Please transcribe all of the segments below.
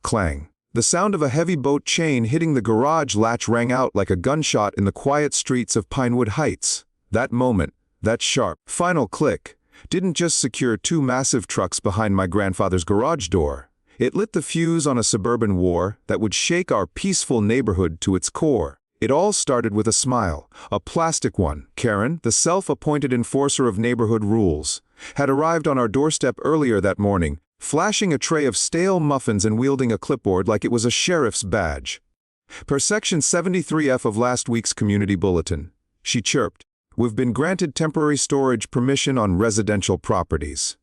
Clang. The sound of a heavy boat chain hitting the garage latch rang out like a gunshot in the quiet streets of Pinewood Heights. That moment, that sharp, final click, didn't just secure two massive trucks behind my grandfather's garage door. It lit the fuse on a suburban war that would shake our peaceful neighborhood to its core. It all started with a smile, a plastic one. Karen, the self-appointed enforcer of neighborhood rules, had arrived on our doorstep earlier that morning, flashing a tray of stale muffins and wielding a clipboard like it was a sheriff's badge. Per Section 73F of last week's community bulletin, she chirped, "We've been granted temporary storage permission on residential properties.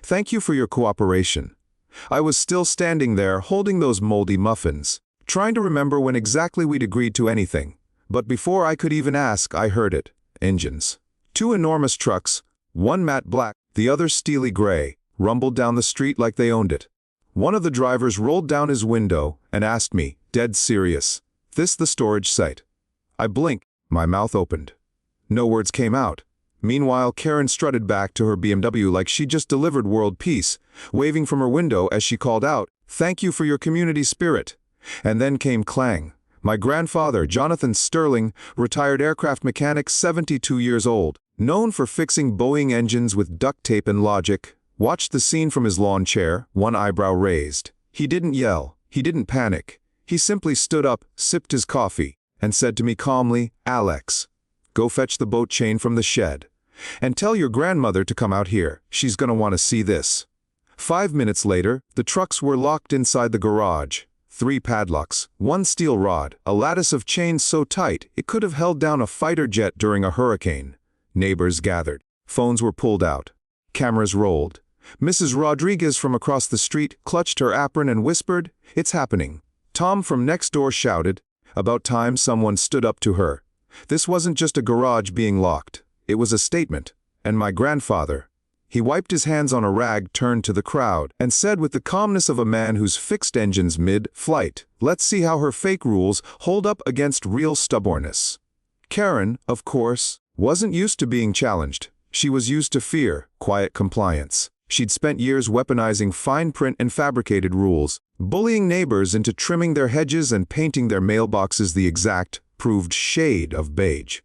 Thank you for your cooperation." I was still standing there holding those moldy muffins, trying to remember when exactly we'd agreed to anything. But before I could even ask, I heard it. Engines. Two enormous trucks, one matte black, the other steely gray, rumbled down the street like they owned it. One of the drivers rolled down his window and asked me, dead serious, "This the storage site?" I blinked, my mouth opened. No words came out. Meanwhile, Karen strutted back to her BMW like she just delivered world peace, waving from her window as she called out, "Thank you for your community spirit." And then came clang. My grandfather, Jonathan Sterling, retired aircraft mechanic, 72 years old, known for fixing Boeing engines with duct tape and logic, watched the scene from his lawn chair, one eyebrow raised. He didn't yell, he didn't panic. He simply stood up, sipped his coffee, and said to me calmly, "Alex, go fetch the boat chain from the shed. And tell your grandmother to come out here. She's gonna want to see this." 5 minutes later, the trucks were locked inside the garage. 3 padlocks, 1 steel rod, a lattice of chains so tight it could have held down a fighter jet during a hurricane. Neighbors gathered. Phones were pulled out. Cameras rolled. Mrs. Rodriguez from across the street clutched her apron and whispered, "It's happening." Tom from next door shouted. About time someone stood up to her. This wasn't just a garage being locked. It was a statement. And my grandfather, he wiped his hands on a rag, turned to the crowd, and said with the calmness of a man who's fixed engines mid-flight, "Let's see how her fake rules hold up against real stubbornness." Karen, of course, wasn't used to being challenged. She was used to fear, quiet compliance. She'd spent years weaponizing fine print and fabricated rules, bullying neighbors into trimming their hedges and painting their mailboxes the exact, proved shade of beige.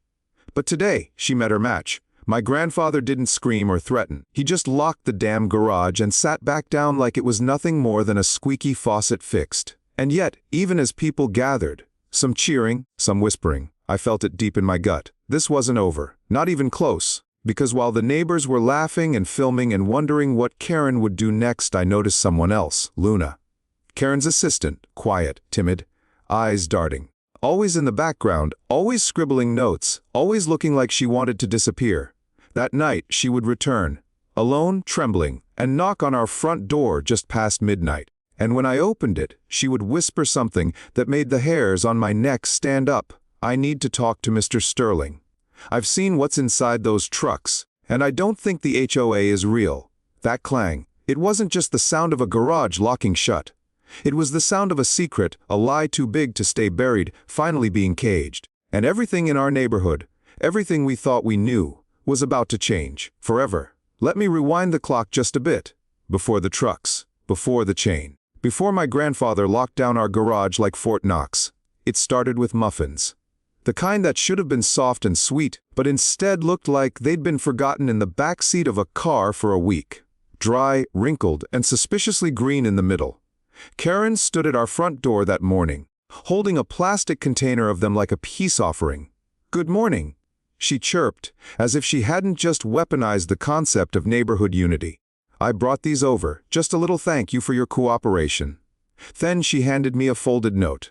But today, she met her match. My grandfather didn't scream or threaten. He just locked the damn garage and sat back down like it was nothing more than a squeaky faucet fixed. And yet, even as people gathered, some cheering, some whispering, I felt it deep in my gut. This wasn't over, not even close. Because while the neighbors were laughing and filming and wondering what Karen would do next, I noticed someone else, Luna. Karen's assistant, quiet, timid, eyes darting. Always in the background, always scribbling notes, always looking like she wanted to disappear. That night, she would return, alone, trembling, and knock on our front door just past midnight. And when I opened it, she would whisper something that made the hairs on my neck stand up. "I need to talk to Mr. Sterling. I've seen what's inside those trucks, and I don't think the HOA is real." That clang. It wasn't just the sound of a garage locking shut. It was the sound of a secret, a lie too big to stay buried, finally being caged. And everything in our neighborhood, everything we thought we knew, was about to change, forever. Let me rewind the clock just a bit. Before the trucks, before the chain, before my grandfather locked down our garage like Fort Knox. It started with muffins. The kind that should have been soft and sweet, but instead looked like they'd been forgotten in the back seat of a car for a week. Dry, wrinkled, and suspiciously green in the middle. Karen stood at our front door that morning, holding a plastic container of them like a peace offering. "Good morning," she chirped, as if she hadn't just weaponized the concept of neighborhood unity. "I brought these over, just a little thank you for your cooperation." Then she handed me a folded note.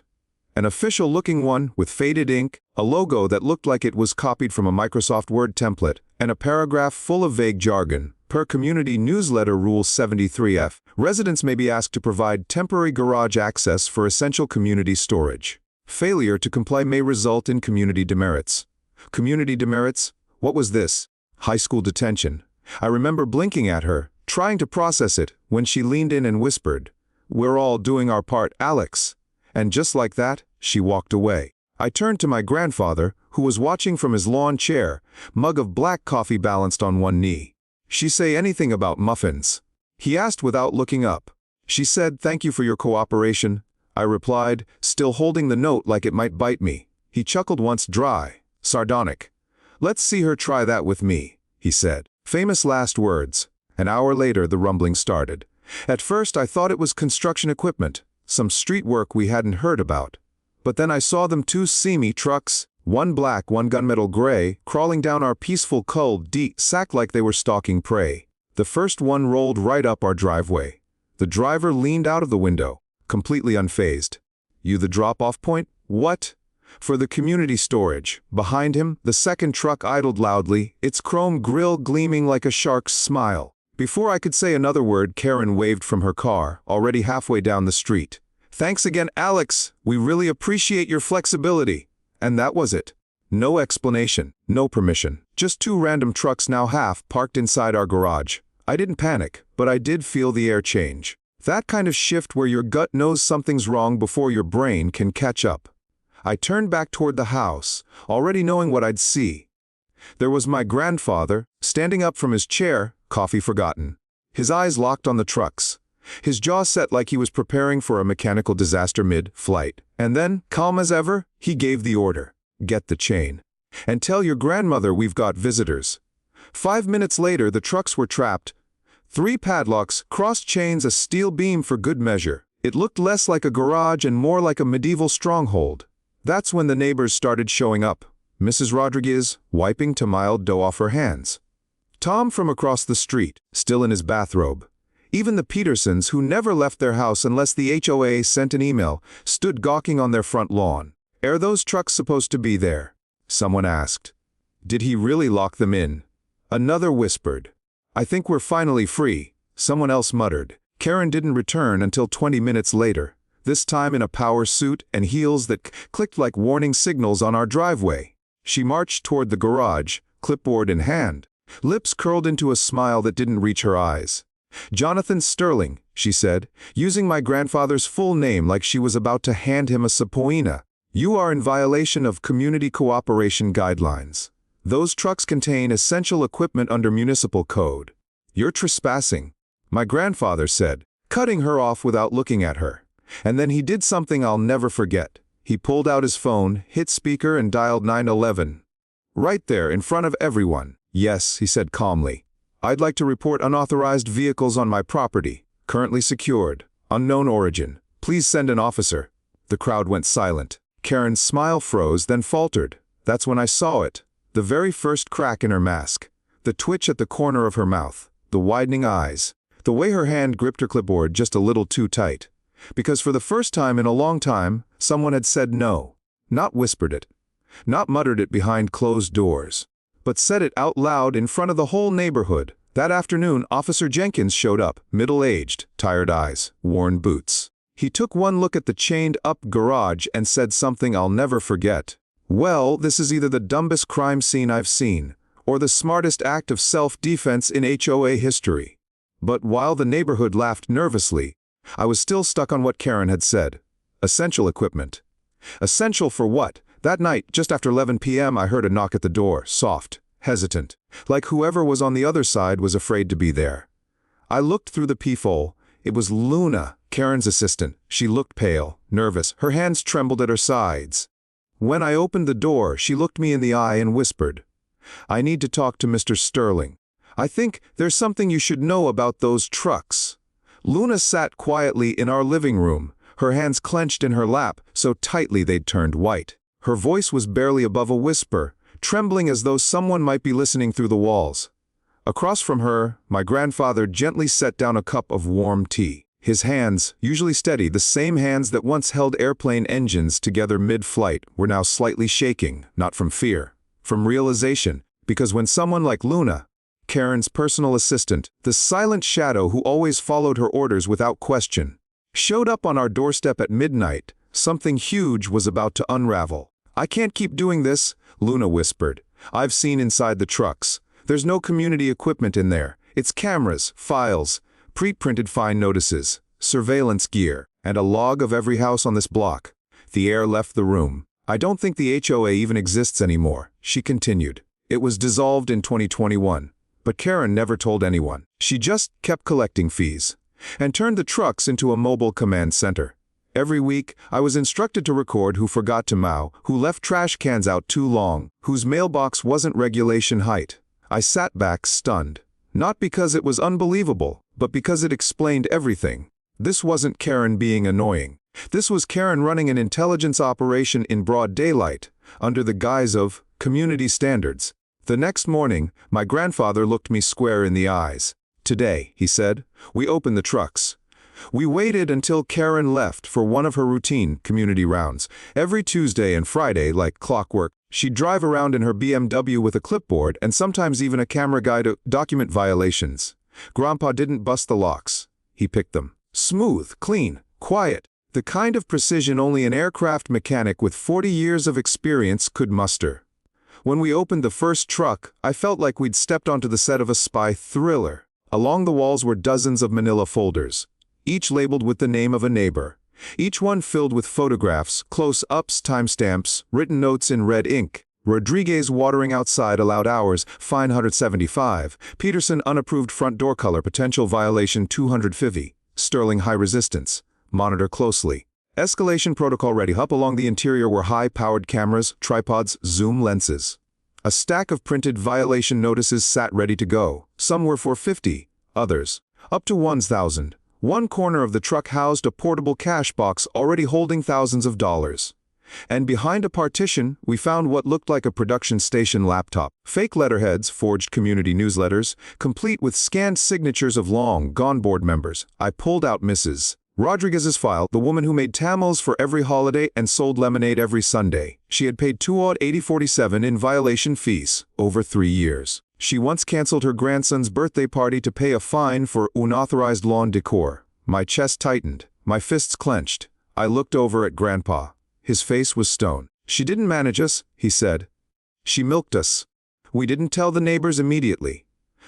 An official-looking one with faded ink, a logo that looked like it was copied from a Microsoft Word template, and a paragraph full of vague jargon. Per Community Newsletter Rule 73F, residents may be asked to provide temporary garage access for essential community storage. Failure to comply may result in community demerits. Community demerits? What was this? High school detention. I remember blinking at her, trying to process it, when she leaned in and whispered, "We're all doing our part, Alex." And just like that, she walked away. I turned to my grandfather, who was watching from his lawn chair, mug of black coffee balanced on one knee. "She say anything about muffins?" He asked without looking up. She said, "Thank you for your cooperation," I replied, still holding the note like it might bite me. He chuckled once dry, sardonic. "Let's see her try that with me," he said. Famous last words. An hour later, the rumbling started. At first, I thought it was construction equipment, some street work we hadn't heard about. But then I saw them, two semi-trucks, one black, one gunmetal gray, crawling down our peaceful cul-de-sac like they were stalking prey. The first one rolled right up our driveway. The driver leaned out of the window, completely unfazed. "You the drop-off point?" "What?" "For the community storage." Behind him, the second truck idled loudly, its chrome grille gleaming like a shark's smile. Before I could say another word, Karen waved from her car, already halfway down the street. "Thanks again, Alex. We really appreciate your flexibility." And that was it. No explanation, no permission. Just two random trucks, now half parked inside our garage. I didn't panic, but I did feel the air change. That kind of shift where your gut knows something's wrong before your brain can catch up. I turned back toward the house, already knowing what I'd see. There was my grandfather, standing up from his chair, coffee forgotten. His eyes locked on the trucks. His jaw set like he was preparing for a mechanical disaster mid-flight. And then, calm as ever, he gave the order. "Get the chain. And tell your grandmother we've got visitors." 5 minutes later, the trucks were trapped. 3 padlocks, crossed chains, a steel beam for good measure. It looked less like a garage and more like a medieval stronghold. That's when the neighbors started showing up. Mrs. Rodriguez, wiping mild dough off her hands. Tom from across the street, still in his bathrobe. Even the Petersons, who never left their house unless the HOA sent an email, stood gawking on their front lawn. "Are those trucks supposed to be there?" someone asked. "Did he really lock them in?" Another whispered. "I think we're finally free," someone else muttered. Karen didn't return until 20 minutes later, this time in a power suit and heels that clicked like warning signals on our driveway. She marched toward the garage, clipboard in hand, lips curled into a smile that didn't reach her eyes. "Jonathan Sterling," she said, using my grandfather's full name like she was about to hand him a subpoena. "You are in violation of community cooperation guidelines. Those trucks contain essential equipment under municipal code. You're trespassing," my grandfather said, cutting her off without looking at her. And then he did something I'll never forget. He pulled out his phone, hit speaker, and dialed 911. Right there, in front of everyone. "Yes," he said calmly. "I'd like to report unauthorized vehicles on my property. Currently secured. Unknown origin. Please send an officer." The crowd went silent. Karen's smile froze, then faltered. That's when I saw it. The very first crack in her mask. The twitch at the corner of her mouth. The widening eyes. The way her hand gripped her clipboard just a little too tight. Because for the first time in a long time, someone had said no. Not whispered it. Not muttered it behind closed doors. But said it out loud in front of the whole neighborhood. That afternoon, Officer Jenkins showed up, middle-aged, tired eyes, worn boots. He took one look at the chained-up garage and said something I'll never forget. "Well, this is either the dumbest crime scene I've seen, or the smartest act of self-defense in HOA history." But while the neighborhood laughed nervously, I was still stuck on what Karen had said. Essential equipment. Essential for what? That night, just after 11 p.m., I heard a knock at the door, soft, hesitant, like whoever was on the other side was afraid to be there. I looked through the peephole. It was Luna, Karen's assistant. She looked pale, nervous. Her hands trembled at her sides. When I opened the door, she looked me in the eye and whispered, "I need to talk to Mr. Sterling. I think there's something you should know about those trucks." Luna sat quietly in our living room, her hands clenched in her lap so tightly they'd turned white. Her voice was barely above a whisper, trembling as though someone might be listening through the walls. Across from her, my grandfather gently set down a cup of warm tea. His hands, usually steady, the same hands that once held airplane engines together mid-flight, were now slightly shaking, not from fear, from realization, because when someone like Luna, Karen's personal assistant, the silent shadow who always followed her orders without question, showed up on our doorstep at midnight, something huge was about to unravel. "I can't keep doing this," Luna whispered. "I've seen inside the trucks. There's no community equipment in there. It's cameras, files, pre-printed fine notices, surveillance gear, and a log of every house on this block." The air left the room. "I don't think the HOA even exists anymore," she continued. "It was dissolved in 2021. But Karen never told anyone. She just kept collecting fees. and turned the trucks into a mobile command center. Every week, I was instructed to record who forgot to mow, who left trash cans out too long, whose mailbox wasn't regulation height. I sat back stunned. Not because it was unbelievable, but because it explained everything. This wasn't Karen being annoying. This was Karen running an intelligence operation in broad daylight, under the guise of community standards. The next morning, my grandfather looked me square in the eyes. "Today," he said, "we open the trucks." We waited until Karen left for one of her routine community rounds. Every Tuesday and Friday, like clockwork, she'd drive around in her BMW with a clipboard and sometimes even a camera guy to document violations. Grandpa didn't bust the locks. He picked them. Smooth, clean, quiet. The kind of precision only an aircraft mechanic with 40 years of experience could muster. When we opened the first truck, I felt like we'd stepped onto the set of a spy thriller. Along the walls were dozens of manila folders, each labeled with the name of a neighbor. Each one filled with photographs, close-ups, timestamps, written notes in red ink. Rodriguez watering outside allowed hours, fine 175. Peterson unapproved front door color, potential violation 250. Sterling high resistance. Monitor closely. Escalation protocol ready. Up along the interior were high-powered cameras, tripods, zoom lenses. A stack of printed violation notices sat ready to go. Some were for 50, others up to 1,000. One corner of the truck housed a portable cash box already holding thousands of dollars. And behind a partition, we found what looked like a production station laptop. Fake letterheads, forged community newsletters, complete with scanned signatures of long-gone board members. I pulled out Mrs. Rodriguez's file, the woman who made tamales for every holiday and sold lemonade every Sunday. She had paid $280.47 in violation fees, over 3 years. She once canceled her grandson's birthday party to pay a fine for unauthorized lawn decor. My chest tightened, my fists clenched. I looked over at Grandpa. His face was stone. "She didn't manage us," he said. "She milked us." We didn't tell the neighbors immediately.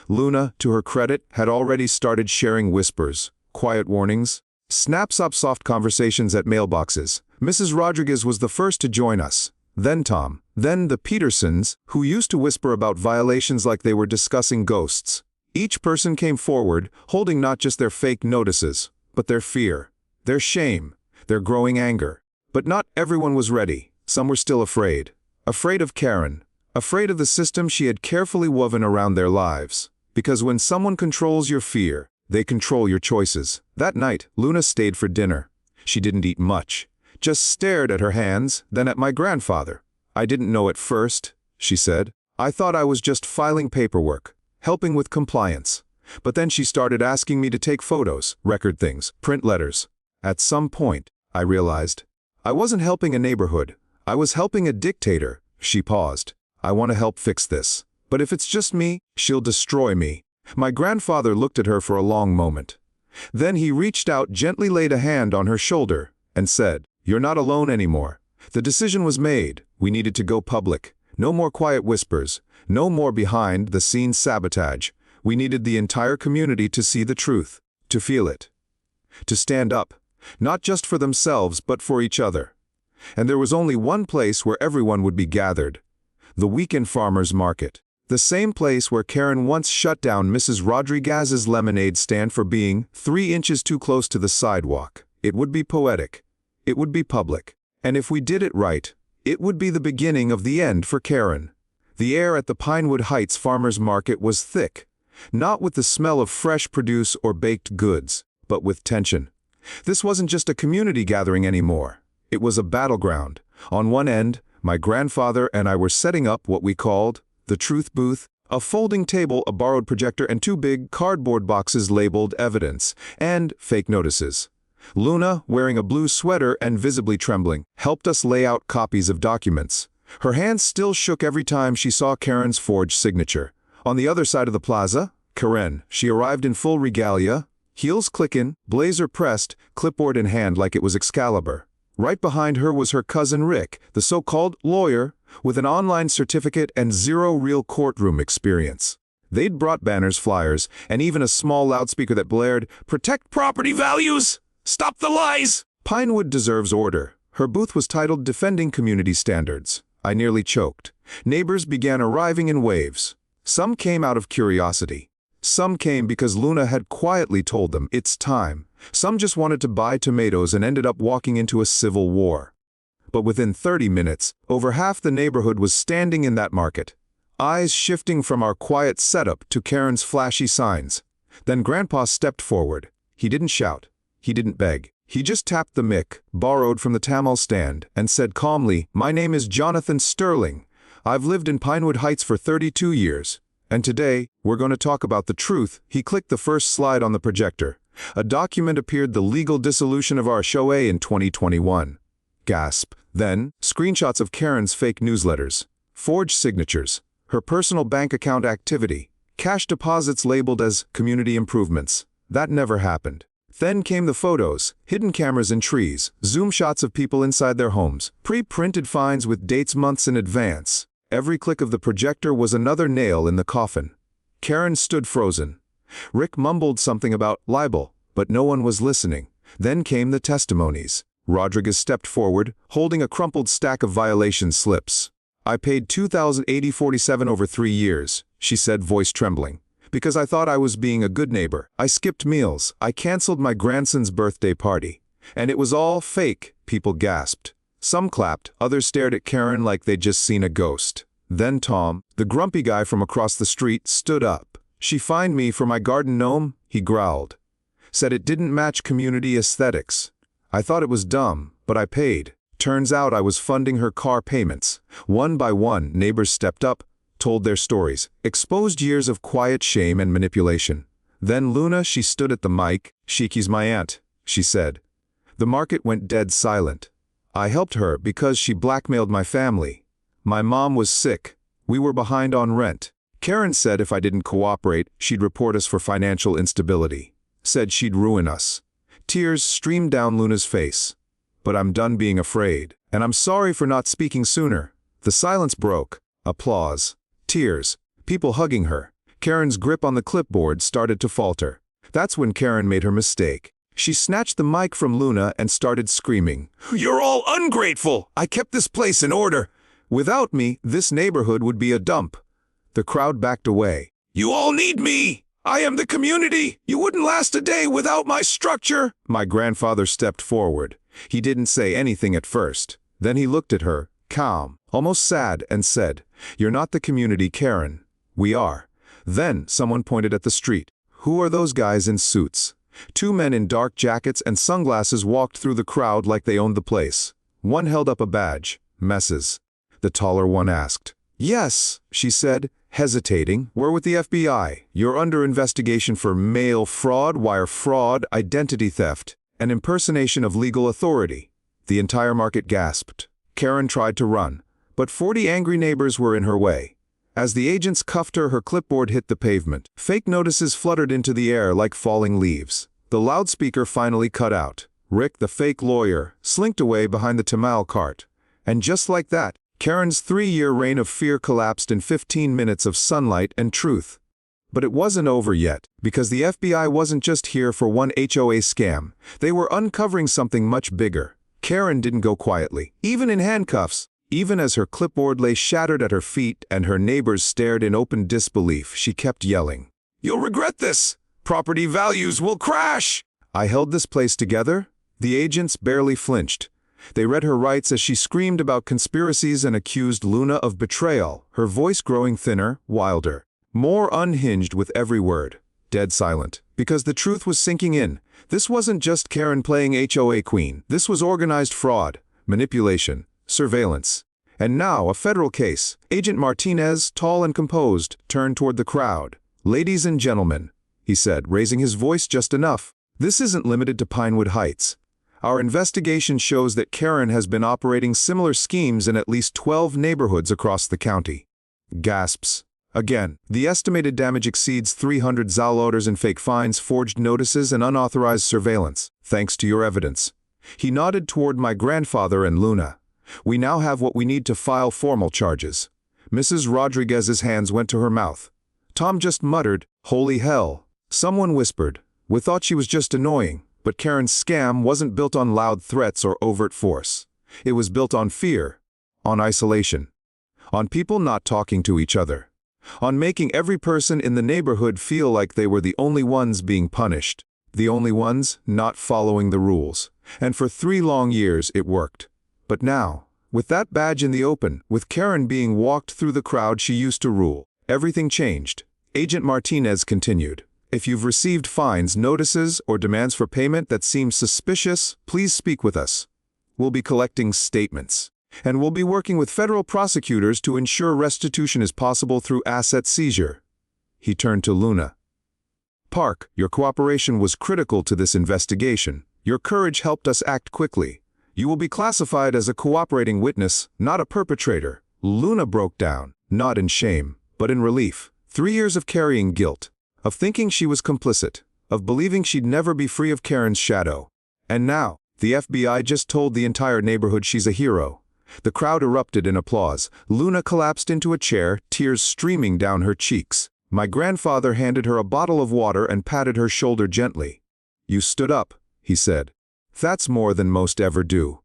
Luna, to her credit, had already started sharing whispers, quiet warnings, snaps up soft conversations at mailboxes. Mrs. Rodriguez was the first to join us. Then Tom. Then the Petersons, who used to whisper about violations like they were discussing ghosts. Each person came forward, holding not just their fake notices, but their fear, their shame, their growing anger. But not everyone was ready. Some were still afraid. Afraid of Karen. Afraid of the system she had carefully woven around their lives. Because when someone controls your fear, they control your choices. That night, Luna stayed for dinner. She didn't eat much. Just stared at her hands, then at my grandfather. "I didn't know at first," she said. "I thought I was just filing paperwork, helping with compliance. But then she started asking me to take photos, record things, print letters. At some point, I realized, I wasn't helping a neighborhood. I was helping a dictator." She paused. "I want to help fix this. But if it's just me, she'll destroy me." My grandfather looked at her for a long moment. Then he reached out, gently laid a hand on her shoulder, and said, "You're not alone anymore. The decision was made. We needed to go public. No more quiet whispers. No more behind-the-scenes sabotage. We needed the entire community to see the truth, to feel it, to stand up, not just for themselves, but for each other. And there was only one place where everyone would be gathered: the weekend farmers market. The same place where Karen once shut down Mrs. Rodriguez's lemonade stand for being 3 inches too close to the sidewalk. It would be poetic. It would be public. And if we did it right, it would be the beginning of the end for Karen. The air at the Pinewood Heights Farmers Market was thick, not with the smell of fresh produce or baked goods, but with tension. This wasn't just a community gathering anymore. It was a battleground. On one end, my grandfather and I were setting up what we called the truth booth, a folding table, a borrowed projector, and 2 big cardboard boxes labeled evidence and fake notices. Luna, wearing a blue sweater and visibly trembling, helped us lay out copies of documents. Her hands still shook every time she saw Karen's forged signature. On the other side of the plaza, Karen. She arrived in full regalia, heels clicking, blazer pressed, clipboard in hand like it was Excalibur. Right behind her was her cousin Rick, the so-called lawyer, with an online certificate and 0 real courtroom experience. They'd brought banners, flyers, and even a small loudspeaker that blared, "Protect property values! Stop the lies!" Pinewood deserves order. Her booth was titled Defending Community Standards. I nearly choked. Neighbors began arriving in waves. Some came out of curiosity. Some came because Luna had quietly told them it's time. Some just wanted to buy tomatoes and ended up walking into a civil war. But within 30 minutes, over half the neighborhood was standing in that market, eyes shifting from our quiet setup to Karen's flashy signs. Then Grandpa stepped forward. He didn't shout. He didn't beg. He just tapped the mic, borrowed from the Tamil stand, and said calmly, "My name is Jonathan Sterling. I've lived in Pinewood Heights for 32 years. And today, we're going to talk about the truth." He clicked the first slide on the projector. A document appeared, the legal dissolution of our HOA in 2021. Gasp. Then, screenshots of Karen's fake newsletters, forged signatures, her personal bank account activity, cash deposits labeled as community improvements. That never happened. Then came the photos, hidden cameras in trees, zoom shots of people inside their homes, pre-printed fines with dates months in advance. Every click of the projector was another nail in the coffin. Karen stood frozen. Rick mumbled something about libel, but no one was listening. Then came the testimonies. Rodriguez stepped forward, holding a crumpled stack of violation slips. "I paid $2,080.47 over 3 years, she said, voice trembling. "Because I thought I was being a good neighbor. I skipped meals. I canceled my grandson's birthday party. And it was all fake," people gasped. Some clapped, others stared at Karen like they'd just seen a ghost. Then Tom, the grumpy guy from across the street, stood up. "She fined me for my garden gnome," he growled. "Said it didn't match community aesthetics. I thought it was dumb, but I paid. Turns out I was funding her car payments." One by one, neighbors stepped up, told their stories, exposed years of quiet shame and manipulation. Then Luna, she stood at the mic. "Shiki's my aunt," she said. The market went dead silent. "I helped her because she blackmailed my family. My mom was sick. We were behind on rent. Karen said if I didn't cooperate, she'd report us for financial instability. Said she'd ruin us." Tears streamed down Luna's face. "But I'm done being afraid. And I'm sorry for not speaking sooner." The silence broke. Applause. Tears. People hugging her. Karen's grip on the clipboard started to falter. That's when Karen made her mistake. She snatched the mic from Luna and started screaming, "You're all ungrateful! I kept this place in order. Without me, this neighborhood would be a dump." The crowd backed away. "You all need me! I am the community! You wouldn't last a day without my structure!" My grandfather stepped forward. He didn't say anything at first. Then he looked at her, calm, almost sad, and said, "You're not the community, Karen. We are." Then someone pointed at the street. "Who are those guys in suits?" 2 men in dark jackets and sunglasses walked through the crowd like they owned the place. One held up a badge. "Messes." The taller one asked. "Yes," she said, hesitating. "We're with the FBI. You're under investigation for mail fraud, wire fraud, identity theft, and impersonation of legal authority." The entire market gasped. Karen tried to run, but 40 angry neighbors were in her way. As the agents cuffed her, her clipboard hit the pavement. Fake notices fluttered into the air like falling leaves. The loudspeaker finally cut out. Rick, the fake lawyer, slinked away behind the Tamil cart. And just like that, Karen's 3-year reign of fear collapsed in 15 minutes of sunlight and truth. But it wasn't over yet, because the FBI wasn't just here for one HOA scam. They were uncovering something much bigger. Karen didn't go quietly, even in handcuffs. Even as her clipboard lay shattered at her feet and her neighbors stared in open disbelief, she kept yelling, "You'll regret this! Property values will crash!" I held this place together. The agents barely flinched. They read her rights as she screamed about conspiracies and accused Luna of betrayal, her voice growing thinner, wilder, more unhinged with every word. Dead silent, because the truth was sinking in. This wasn't just Karen playing HOA queen. This was organized fraud, manipulation, surveillance. And now, a federal case. Agent Martinez, tall and composed, turned toward the crowd. "Ladies and gentlemen," he said, raising his voice just enough, "this isn't limited to Pinewood Heights. Our investigation shows that Karen has been operating similar schemes in at least 12 neighborhoods across the county." Gasps. Again, the estimated damage exceeds 300 ZAL orders in fake fines, forged notices, and unauthorized surveillance, thanks to your evidence. He nodded toward my grandfather and Luna. "We now have what we need to file formal charges." Mrs. Rodriguez's hands went to her mouth. Tom just muttered, "Holy hell." Someone whispered, "We thought she was just annoying." But Karen's scam wasn't built on loud threats or overt force. It was built on fear, on isolation, on people not talking to each other. on making every person in the neighborhood feel like they were the only ones being punished, the only ones not following the rules. And for 3 long years it worked. But now, with that badge in the open, with Karen being walked through the crowd she used to rule, everything changed. Agent Martinez continued. If you've received fines, notices, or demands for payment that seem suspicious, please speak with us. We'll be collecting statements. And we'll be working with federal prosecutors to ensure restitution is possible through asset seizure. He turned to Luna. Park, your cooperation was critical to this investigation. Your courage helped us act quickly. You will be classified as a cooperating witness, not a perpetrator. Luna broke down, not in shame, but in relief. 3 years of carrying guilt, of thinking she was complicit, of believing she'd never be free of Karen's shadow. And now, the FBI just told the entire neighborhood she's a hero. The crowd erupted in applause. Luna collapsed into a chair, tears streaming down her cheeks. My grandfather handed her a bottle of water and patted her shoulder gently. You stood up, he said. That's more than most ever do.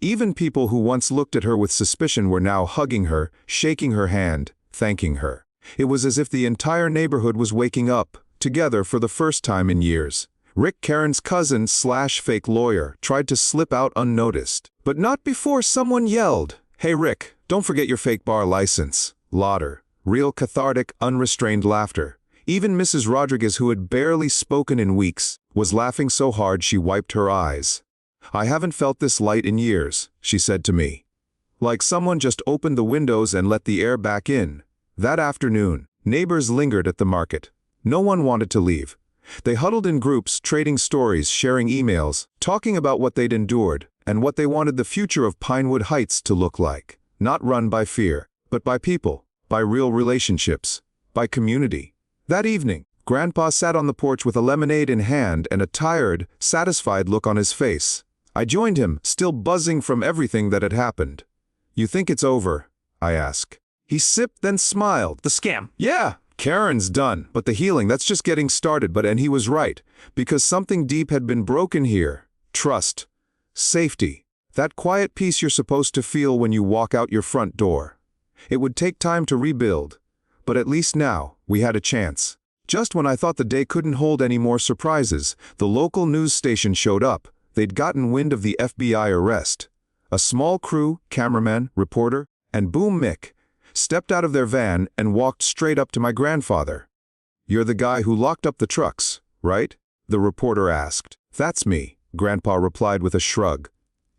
Even people who once looked at her with suspicion were now hugging her, shaking her hand, thanking her. It was as if the entire neighborhood was waking up, together for the first time in years. Rick, Karen's cousin/fake lawyer, tried to slip out unnoticed. But not before someone yelled, "Hey Rick, don't forget your fake bar license." Laughter. Real cathartic, unrestrained laughter. Even Mrs. Rodriguez, who had barely spoken in weeks, was laughing so hard she wiped her eyes. I haven't felt this light in years, she said to me. Like someone just opened the windows and let the air back in. That afternoon, neighbors lingered at the market. No one wanted to leave. They huddled in groups, trading stories, sharing emails, talking about what they'd endured, and what they wanted the future of Pinewood Heights to look like. Not run by fear, but by people, by real relationships, by community. That evening, Grandpa sat on the porch with a lemonade in hand and a tired, satisfied look on his face. I joined him, still buzzing from everything that had happened. "You think it's over?" I asked. He sipped, then smiled. The scam. "Yeah, Karen's done, but the healing, that's just getting started." And he was right, because something deep had been broken here. Trust. Safety. That quiet peace you're supposed to feel when you walk out your front door. It would take time to rebuild, but at least now, we had a chance. Just when I thought the day couldn't hold any more surprises, the local news station showed up. They'd gotten wind of the FBI arrest. A small crew, cameraman, reporter, and Boom Mick, stepped out of their van and walked straight up to my grandfather. "You're the guy who locked up the trucks, right?" the reporter asked. "That's me," Grandpa replied with a shrug.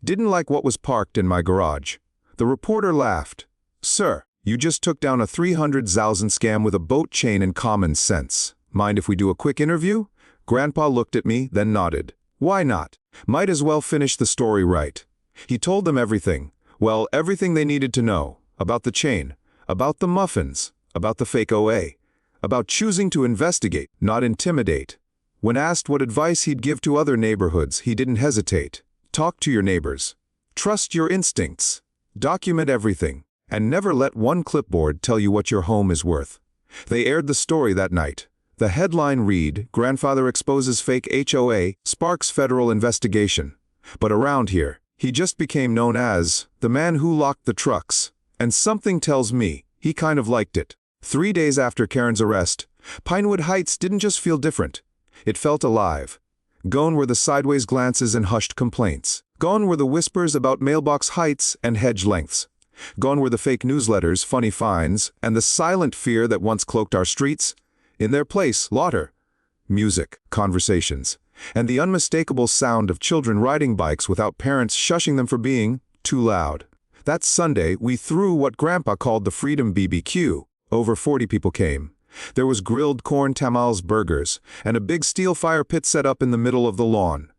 "Didn't like what was parked in my garage." The reporter laughed. "Sir, you just took down a 300,000 scam with a boat chain and common sense. Mind if we do a quick interview?" Grandpa looked at me, then nodded. "Why not? Might as well finish the story right." He told them everything. Well, everything they needed to know. About the chain. About the muffins. About the fake OA. About choosing to investigate, not intimidate. When asked what advice he'd give to other neighborhoods, he didn't hesitate. Talk to your neighbors. Trust your instincts. Document everything. And never let one clipboard tell you what your home is worth. They aired the story that night. The headline read, "Grandfather exposes fake HOA, sparks federal investigation." But around here, he just became known as the man who locked the trucks. And something tells me he kind of liked it. 3 days after Karen's arrest, Pinewood Heights didn't just feel different. It felt alive. Gone were the sideways glances and hushed complaints. Gone were the whispers about mailbox heights and hedge lengths. Gone were the fake newsletters, funny fines, and the silent fear that once cloaked our streets. In their place, laughter, music, conversations, and the unmistakable sound of children riding bikes without parents shushing them for being too loud. That Sunday, we threw what Grandpa called the Freedom BBQ. Over 40 people came. There was grilled corn tamales burgers, and a big steel fire pit set up in the middle of the lawn.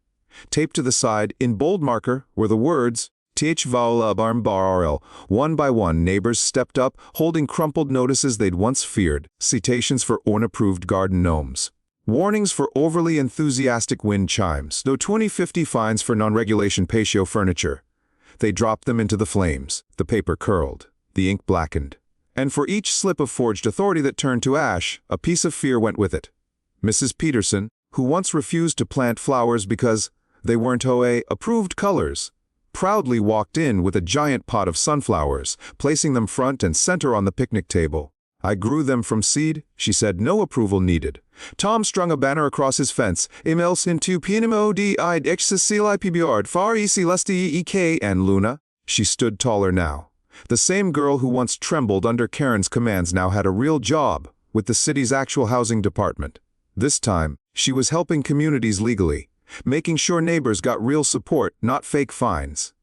Taped to the side, in bold marker, were the words, "Th Vaula Barmbarl." One by one, neighbors stepped up, holding crumpled notices they'd once feared, citations for unapproved garden gnomes. Warnings for overly enthusiastic wind chimes, though 2050 fines for non-regulation patio furniture. They dropped them into the flames. The paper curled. The ink blackened. And for each slip of forged authority that turned to ash, a piece of fear went with it. Mrs. Peterson, who once refused to plant flowers because they weren't OA-approved colors, proudly walked in with a giant pot of sunflowers, placing them front and center on the picnic table. I grew them from seed, she said, no approval needed. Tom strung a banner across his fence. Emails into PNMOD I'd XCLIPBR far EC and Luna. She stood taller now. The same girl who once trembled under Karen's commands now had a real job with the city's actual housing department. This time, she was helping communities legally, making sure neighbors got real support, not fake fines.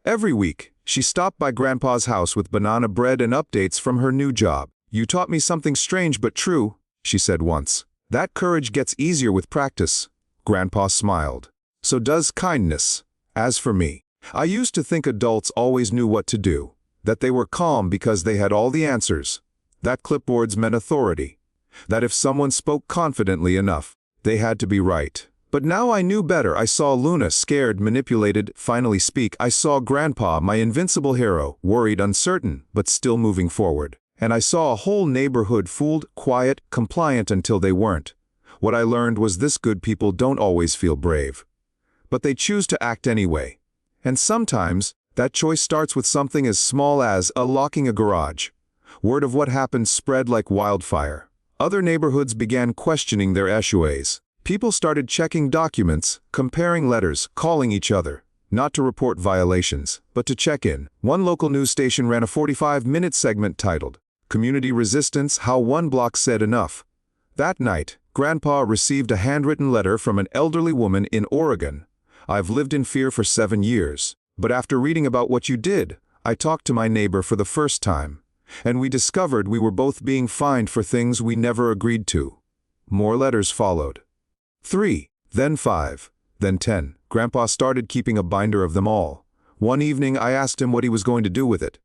Every week, she stopped by Grandpa's house with banana bread and updates from her new job. You taught me something strange but true, she said once. That courage gets easier with practice. Grandpa smiled. So does kindness. As for me, I used to think adults always knew what to do, that they were calm because they had all the answers, that clipboards meant authority, that if someone spoke confidently enough, they had to be right. But now I knew better. I saw Luna, scared, manipulated, finally speak. I saw Grandpa, my invincible hero, worried, uncertain, but still moving forward. And I saw a whole neighborhood fooled, quiet, compliant until they weren't. What I learned was this: good people don't always feel brave, but they choose to act anyway. And sometimes, that choice starts with something as small as locking a garage. Word of what happened spread like wildfire. Other neighborhoods began questioning their HOAs. People started checking documents, comparing letters, calling each other. Not to report violations, but to check in. One local news station ran a 45-minute segment titled, "Community Resistance, How One Block Said Enough." That night, Grandpa received a handwritten letter from an elderly woman in Oregon. I've lived in fear for 7 years, but after reading about what you did, I talked to my neighbor for the first time, and we discovered we were both being fined for things we never agreed to. More letters followed. 3, then 5, then 10. Grandpa started keeping a binder of them all. One evening I asked him what he was going to do with it.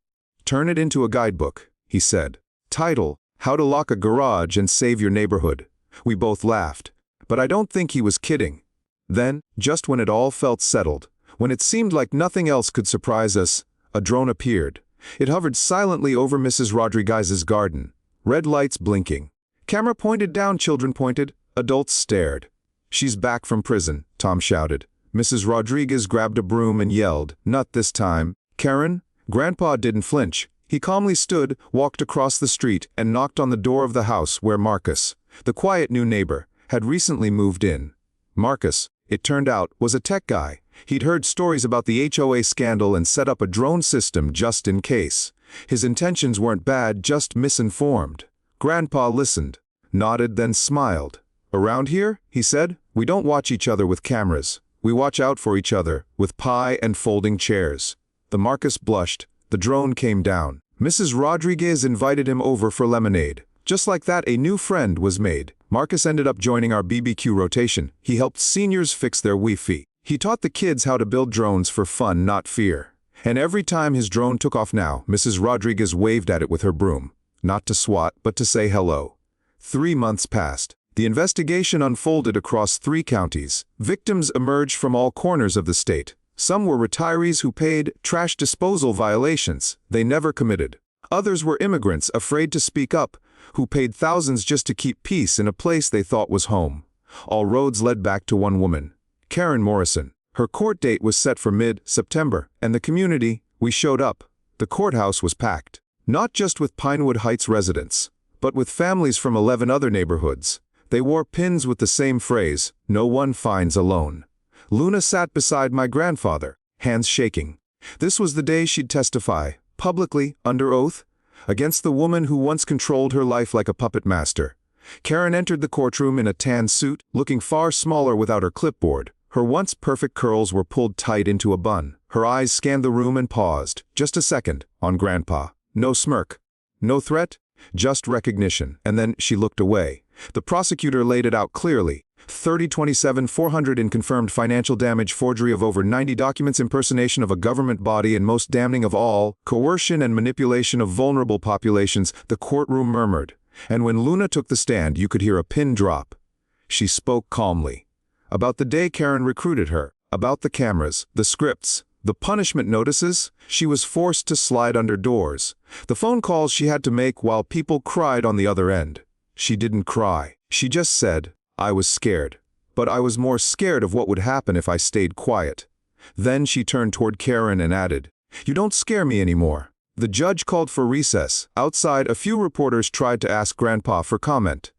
"Turn it into a guidebook," he said. Title, "How to Lock a Garage and Save Your Neighborhood." We both laughed, but I don't think he was kidding. Then, just when it all felt settled, when it seemed like nothing else could surprise us, a drone appeared. It hovered silently over Mrs. Rodriguez's garden. Red lights blinking. Camera pointed down, children pointed, adults stared. "She's back from prison," Tom shouted. Mrs. Rodriguez grabbed a broom and yelled, "Not this time." "Karen?" Grandpa didn't flinch. He calmly stood, walked across the street, and knocked on the door of the house where Marcus, the quiet new neighbor, had recently moved in. Marcus, it turned out, was a tech guy. He'd heard stories about the HOA scandal and set up a drone system just in case. His intentions weren't bad, just misinformed. Grandpa listened, nodded, then smiled. "Around here," he said, "we don't watch each other with cameras. We watch out for each other, with pie and folding chairs." The Marcus blushed. The drone came down. Mrs. Rodriguez invited him over for lemonade. Just like that, a new friend was made. Marcus ended up joining our BBQ rotation. He helped seniors fix their Wi-Fi. He taught the kids how to build drones for fun, not fear. And every time his drone took off now, Mrs. Rodriguez waved at it with her broom. Not to swat, but to say hello. 3 months passed. The investigation unfolded across 3 counties. Victims emerged from all corners of the state. Some were retirees who paid trash disposal violations they never committed. Others were immigrants afraid to speak up, who paid thousands just to keep peace in a place they thought was home. All roads led back to one woman, Karen Morrison. Her court date was set for mid-September, and the community, we showed up. The courthouse was packed, not just with Pinewood Heights residents, but with families from 11 other neighborhoods. They wore pins with the same phrase, "No one finds alone." Luna sat beside my grandfather, hands shaking. This was the day she'd testify, publicly, under oath, against the woman who once controlled her life like a puppet master. Karen entered the courtroom in a tan suit, looking far smaller without her clipboard. Her once perfect curls were pulled tight into a bun. Her eyes scanned the room and paused, just a second, on Grandpa. No smirk, no threat, just recognition. And then she looked away. The prosecutor laid it out clearly. 3027-400 in confirmed financial damage, forgery of over 90 documents, impersonation of a government body, and most damning of all, coercion and manipulation of vulnerable populations. The courtroom murmured. And when Luna took the stand, you could hear a pin drop. She spoke calmly. About the day Karen recruited her, about the cameras, the scripts, the punishment notices. She was forced to slide under doors. The phone calls she had to make while people cried on the other end. She didn't cry. She just said, "I was scared. But I was more scared of what would happen if I stayed quiet." Then she turned toward Karen and added, "You don't scare me anymore. The judge called for recess. Outside, a few reporters tried to ask Grandpa for comment.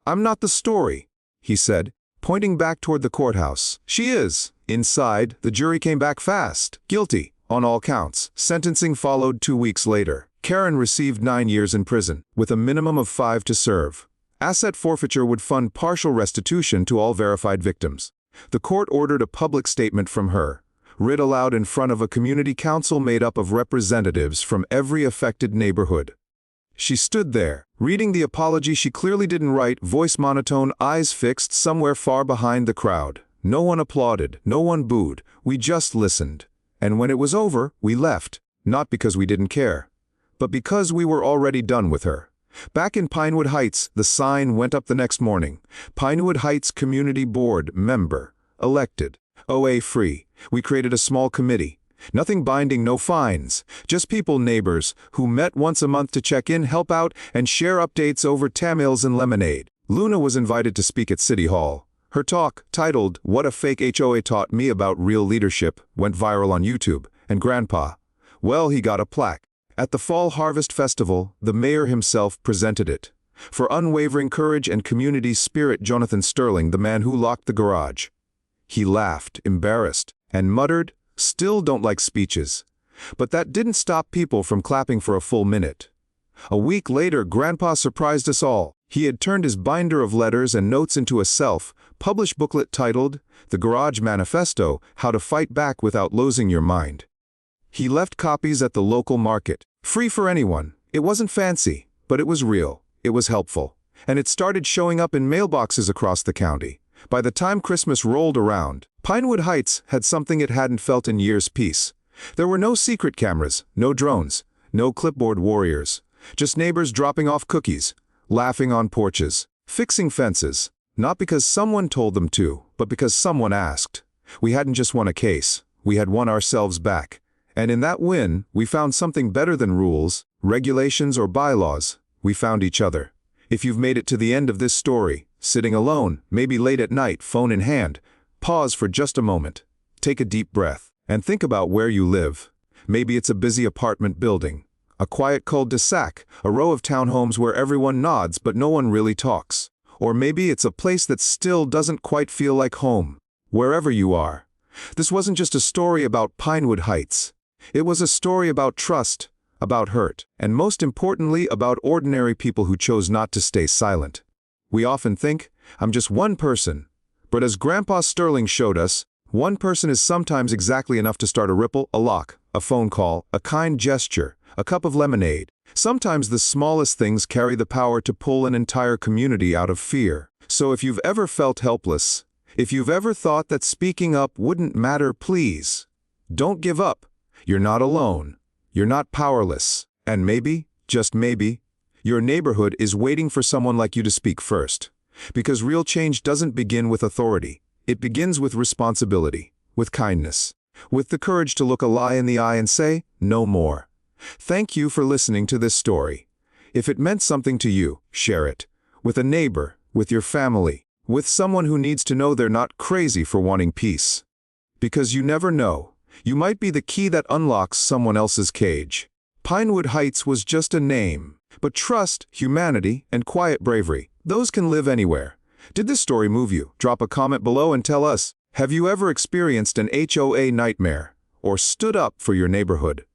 "I'm not the story," he said, pointing back toward the courthouse. "She is." Inside, the jury came back fast. Guilty, on all counts. Sentencing followed 2 weeks later. Karen received 9 years in prison, with a minimum of 5 to serve. Asset forfeiture would fund partial restitution to all verified victims. The court ordered a public statement from her, read aloud in front of a community council made up of representatives from every affected neighborhood. She stood there, reading the apology she clearly didn't write, voice monotone, eyes fixed somewhere far behind the crowd. No one applauded, no one booed, we just listened. And when it was over, we left, not because we didn't care, but because we were already done with her. Back in Pinewood Heights, the sign went up the next morning. Pinewood Heights Community Board member, elected, OA free. We created a small committee. Nothing binding, no fines. Just people, neighbors, who met once a month to check in, help out, and share updates over Tamils and lemonade. Luna was invited to speak at City Hall. Her talk, titled, "What a Fake HOA Taught Me About Real Leadership," went viral on YouTube, and Grandpa, well, he got a plaque. At the Fall Harvest Festival, the mayor himself presented it. For unwavering courage and community spirit, Jonathan Sterling, the man who locked the garage. He laughed, embarrassed, and muttered, "Still don't like speeches." But that didn't stop people from clapping for a full minute. A week later, Grandpa surprised us all. He had turned his binder of letters and notes into a self-published booklet titled, "The Garage Manifesto: How to Fight Back Without Losing Your Mind." He left copies at the local market, free for anyone. It wasn't fancy, but it was real. It was helpful. And it started showing up in mailboxes across the county. By the time Christmas rolled around, Pinewood Heights had something it hadn't felt in years: peace. There were no secret cameras, no drones, no clipboard warriors. Just neighbors dropping off cookies, laughing on porches, fixing fences, not because someone told them to, but because someone asked. We hadn't just won a case, we had won ourselves back. And in that win, we found something better than rules, regulations, or bylaws. We found each other. If you've made it to the end of this story, sitting alone, maybe late at night, phone in hand, pause for just a moment. Take a deep breath, and think about where you live. Maybe it's a busy apartment building, a quiet cul-de-sac, a row of townhomes where everyone nods but no one really talks. Or maybe it's a place that still doesn't quite feel like home. Wherever you are, this wasn't just a story about Pinewood Heights. It was a story about trust, about hurt, and most importantly, about ordinary people who chose not to stay silent. We often think, I'm just one person. But as Grandpa Sterling showed us, one person is sometimes exactly enough to start a ripple, a lock, a phone call, a kind gesture, a cup of lemonade. Sometimes the smallest things carry the power to pull an entire community out of fear. So if you've ever felt helpless, if you've ever thought that speaking up wouldn't matter, please, don't give up. You're not alone. You're not powerless. And maybe, just maybe, your neighborhood is waiting for someone like you to speak first. Because real change doesn't begin with authority. It begins with responsibility, with kindness, with the courage to look a lie in the eye and say, no more. Thank you for listening to this story. If it meant something to you, share it. With a neighbor, with your family, with someone who needs to know they're not crazy for wanting peace. Because you never know. You might be the key that unlocks someone else's cage. Pinewood Heights was just a name, but trust, humanity, and quiet bravery, those can live anywhere. Did this story move you? Drop a comment below and tell us, have you ever experienced an HOA nightmare, or stood up for your neighborhood?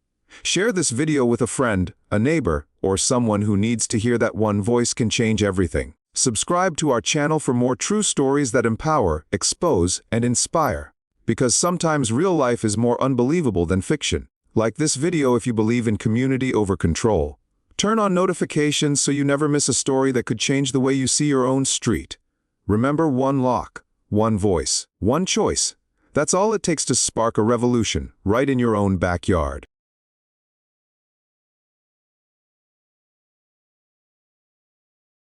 Share this video with a friend, a neighbor, or someone who needs to hear that one voice can change everything. Subscribe to our channel for more true stories that empower, expose, and inspire. Because sometimes real life is more unbelievable than fiction. Like this video if you believe in community over control. Turn on notifications so you never miss a story that could change the way you see your own street. Remember, one lock, one voice, one choice. That's all it takes to spark a revolution, right in your own backyard.